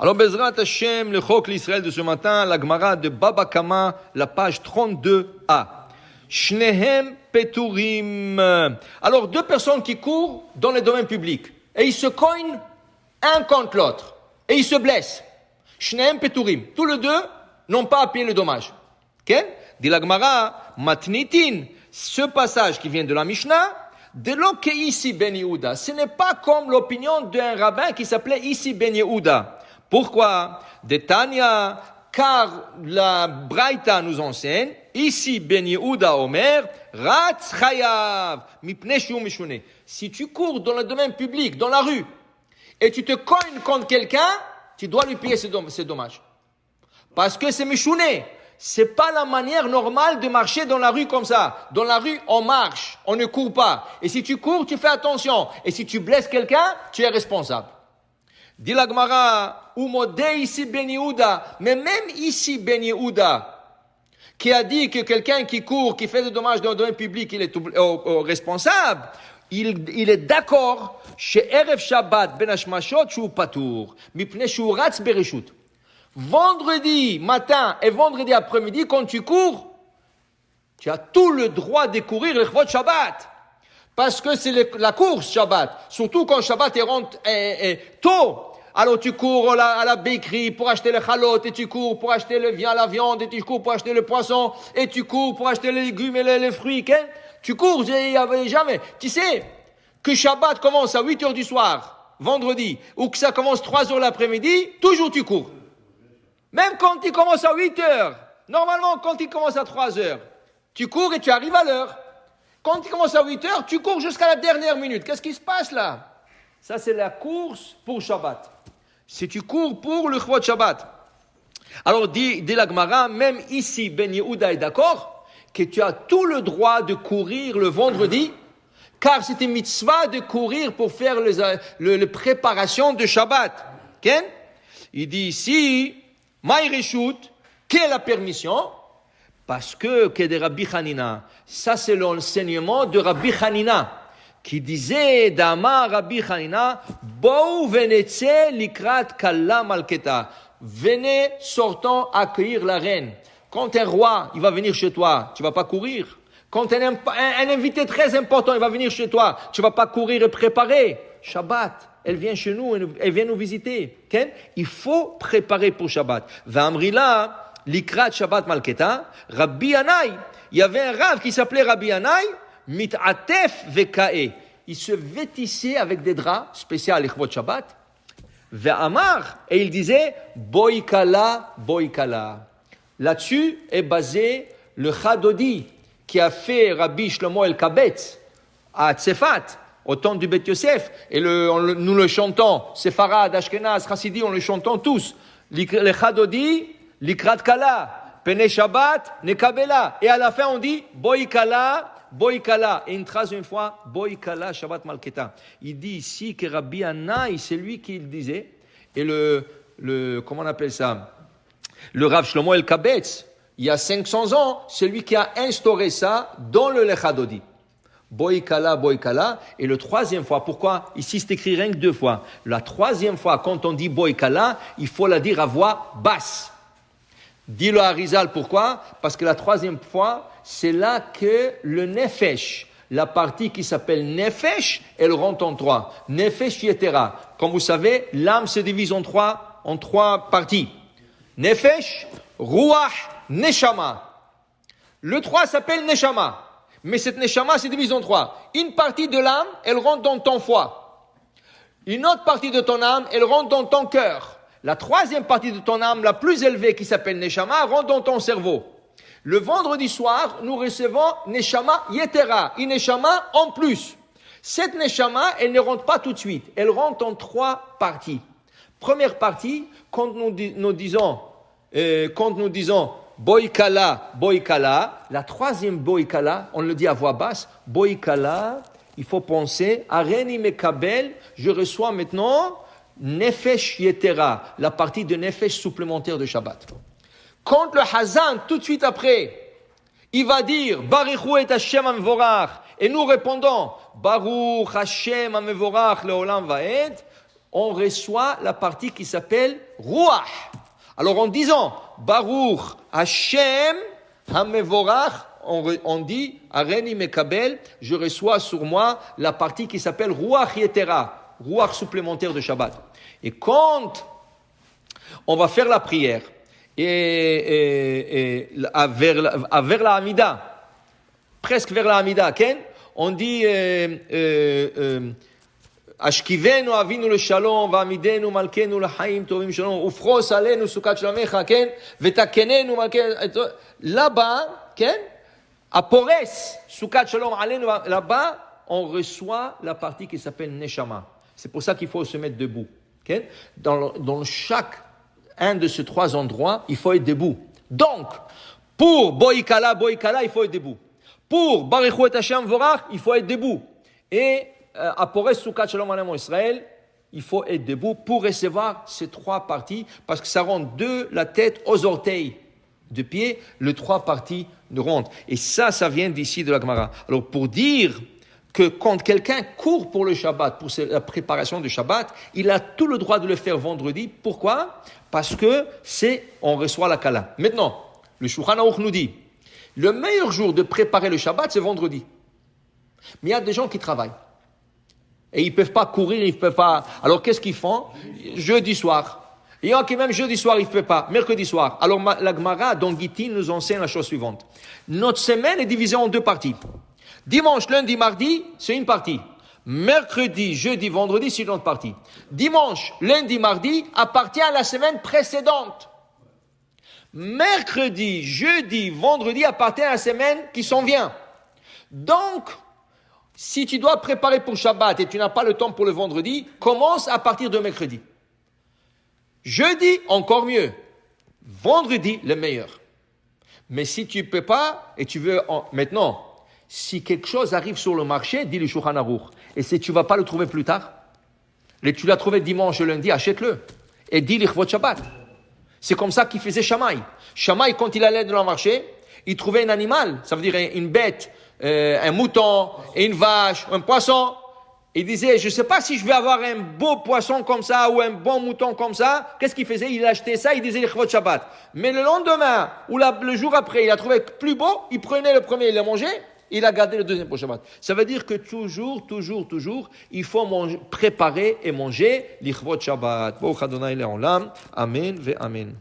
Alors, Bezrat Hashem, le Chok l'Israël de ce matin, la Gemara de Baba Kama, la page 32a. Shnehem Peturim. Alors, deux personnes qui courent dans le domaine public, et ils se cognent un contre l'autre, et ils se blessent. Shnehem Peturim. Tous les deux n'ont pas à payer le dommage. Okay? Dit la Gemara, Matnitin. Ce passage qui vient de la Mishnah, de l'oké ici Ben Yehuda, ce n'est pas comme l'opinion d'un rabbin qui s'appelait ici Ben Yehuda. Pourquoi? De Tanya, car la Braïta nous enseigne, ici Ben Yehuda Omer, Ratz Chayav, Mipnei Shu Mishune. Si tu cours dans le domaine public, dans la rue, et tu te cognes contre quelqu'un, tu dois lui payer ses dommages. Parce que c'est Mishune. C'est pas la manière normale de marcher dans la rue comme ça. Dans la rue, on marche, on ne court pas. Et si tu cours, tu fais attention. Et si tu blesses quelqu'un, tu es responsable. Dit la Gemara, Umodé ici Ben Yehuda, mais même ici Ben Yehuda, qui a dit que quelqu'un qui court, qui fait des dommages dans le domaine public, il est responsable, il est d'accord chez Erev Shabbat Ben Hashmashot shu patour, mipnei shu ratz bereshut. Vendredi matin et vendredi après-midi, quand tu cours, tu as tout le droit de courir le Chvot Shabbat. Parce que c'est la course Shabbat. Surtout quand Shabbat rentre tôt. Alors tu cours à la bakery pour acheter le chalot, et tu cours pour acheter la viande, et tu cours pour acheter le poisson, et tu cours pour acheter les légumes et les fruits. Hein? Tu cours, jamais. Tu sais que Shabbat commence à 8 heures du soir, vendredi, ou que ça commence 3 heures l'après-midi, toujours tu cours. Même quand il commence à 8 heures, normalement quand il commence à 3 heures, tu cours et tu arrives à l'heure. Quand il commence à 8 heures, tu cours jusqu'à la dernière minute. Qu'est-ce qui se passe là? Ça c'est la course pour Shabbat. Si tu cours pour le Chvot Shabbat. Alors dit la Gemara, même ici Ben Yehuda est d'accord que tu as tout le droit de courir le vendredi, car c'est une mitzvah de courir pour faire les préparations de Shabbat. Okay? Il dit ici, Maïreshut, quelle est la permission? Parce que de Rabbi Hanina, ça c'est l'enseignement de Rabbi Hanina, qui disait, Dama Rabbi Hanina, Bou venetse likrat kalla malketa. Venez, sortons accueillir la reine. Quand un roi, il va venir chez toi, tu vas pas courir. Quand un invité très important, il va venir chez toi, tu vas pas courir et préparer. Shabbat. Elle vient chez nous, elle vient nous visiter. Okay? Il faut préparer pour Shabbat. V'amrila, likrat Shabbat malketa, Rabbi Yanai. Il y avait un rave qui s'appelait Rabbi Yanai, mit'atef vekae. Il se vêtissait avec des draps spéciaux à l'Ichvot Shabbat. Ve'amar, et il disait, boikala, boikala. Là-dessus est basé le Chadodi, qui a fait Rabbi Shlomo el-Kabetz à Tzefat, au temps du Beth Yosef, et nous le chantons, Sepharad, Ashkenaz, Chassidi, on le chantons tous. Le Chadodi, Likrat Kala, Pene Shabbat, Nekabela. Et à la fin, on dit, Boikala, Boikala. Et une troisième fois, Boikala, Shabbat Malketa. Il dit ici que Rabbi Hanai, c'est lui qui le disait, et comment on appelle ça? Le Rav Shlomo el-Kabetz, il y a 500 ans, c'est lui qui a instauré ça dans le Lechadodi. Boikala, Boikala. Et le troisième fois, pourquoi? Ici, c'est écrit rien que 2 fois. La troisième fois, quand on dit Boikala, il faut la dire à voix basse. Dis-le à Arizal, pourquoi? Parce que la troisième fois, c'est là que le Nefesh, la partie qui s'appelle Nefesh, elle rentre en 3. Nefesh Yetera. Comme vous savez, l'âme se divise en trois parties. Nefesh, Ruach, Neshama. Le 3 s'appelle Neshama. Mais cette Neshama se divise en 3. Une partie de l'âme, elle rentre dans ton foie. Une autre partie de ton âme, elle rentre dans ton cœur. La troisième partie de ton âme, la plus élevée, qui s'appelle Neshama, rentre dans ton cerveau. Le vendredi soir, nous recevons Neshama Yetera, une Neshama en plus. Cette Neshama, elle ne rentre pas tout de suite. Elle rentre en 3 parties. Première partie, quand nous disons Boikala, Boikala, la troisième Boikala, on le dit à voix basse, Boikala, il faut penser, Areni Mekabel, je reçois maintenant Nefesh Yetera, la partie de Nefesh supplémentaire de Shabbat. Quand le Hazan, tout de suite après, il va dire, Baruch et Hashem Amevorach, et nous répondons, Baruch Hashem Amevorach leolam vaed, on reçoit la partie qui s'appelle Ruach. Alors en disant Baruch Hashem Hamevorach, on dit Areni Mekabel, je reçois sur moi la partie qui s'appelle Ruach Yetera, Ruach supplémentaire de Shabbat. Et quand on va faire la prière vers la Hamida, presque vers la Hamida, on dit Ashkivenu avinu le shalom, va'amidenu malkenu l'chaim tovim shalom, ufros alenu sukat shalamecha, vetakenenu malkenu. Là-bas, à Pores, sukat shalom alenu, là-bas, on reçoit la partie qui s'appelle Neshama. C'est pour ça qu'il faut se mettre debout. Dans chaque un de ces trois endroits, il faut être debout. Donc, pour Boikala, il faut être debout. Pour Baruch et Hashem Vorach, il faut être debout. Et à Pores Sukat Shalom Aleinu Israël, il faut être debout pour recevoir ces trois parties, parce que ça rentre de la tête aux orteils de pied, les trois parties de rentrent. Et ça vient d'ici de la Gemara. Alors pour dire que quand quelqu'un court pour le Shabbat, pour la préparation du Shabbat, il a tout le droit de le faire vendredi. Pourquoi? Parce que on reçoit la Kala. Maintenant, le Shulchan Aruch nous dit, le meilleur jour de préparer le Shabbat, c'est vendredi. Mais il y a des gens qui travaillent. Et ils ne peuvent pas courir, ils ne peuvent pas. Alors qu'est-ce qu'ils font? Jeudi soir. Il y en a qui même jeudi soir, ils ne peuvent pas. Mercredi soir. Alors la Gemara, dans Gittin, nous enseigne la chose suivante. Notre semaine est divisée en deux parties. Dimanche, lundi, mardi, c'est une partie. Mercredi, jeudi, vendredi, c'est une autre partie. Dimanche, lundi, mardi appartient à la semaine précédente. Mercredi, jeudi, vendredi appartient à la semaine qui s'en vient. Donc, si tu dois préparer pour Shabbat et tu n'as pas le temps pour le vendredi, commence à partir de mercredi. Jeudi, encore mieux. Vendredi, le meilleur. Mais si tu ne peux pas et tu veux maintenant, si quelque chose arrive sur le marché, dis le Shulchan Aruch. Et si tu ne vas pas le trouver plus tard, tu l'as trouvé dimanche ou lundi, achète-le. Et dis l'Ichvot Shabbat. C'est comme ça qu'il faisait Shammai. Shammai, quand il allait dans le marché, il trouvait un animal, ça veut dire une bête, un mouton, une vache, un poisson. Il disait, je ne sais pas si je vais avoir un beau poisson comme ça ou un bon mouton comme ça. Qu'est-ce qu'il faisait? Il achetait ça, il disait l'Ichvot Shabbat. Mais le lendemain, ou le jour après, il a trouvé plus beau, il prenait le premier, il le mangeait, il a gardé le deuxième pour Shabbat. Ça veut dire que toujours, il faut préparer et manger l'Ichvot Shabbat. Baruch Adonai Le'olam. Amen ve Amen.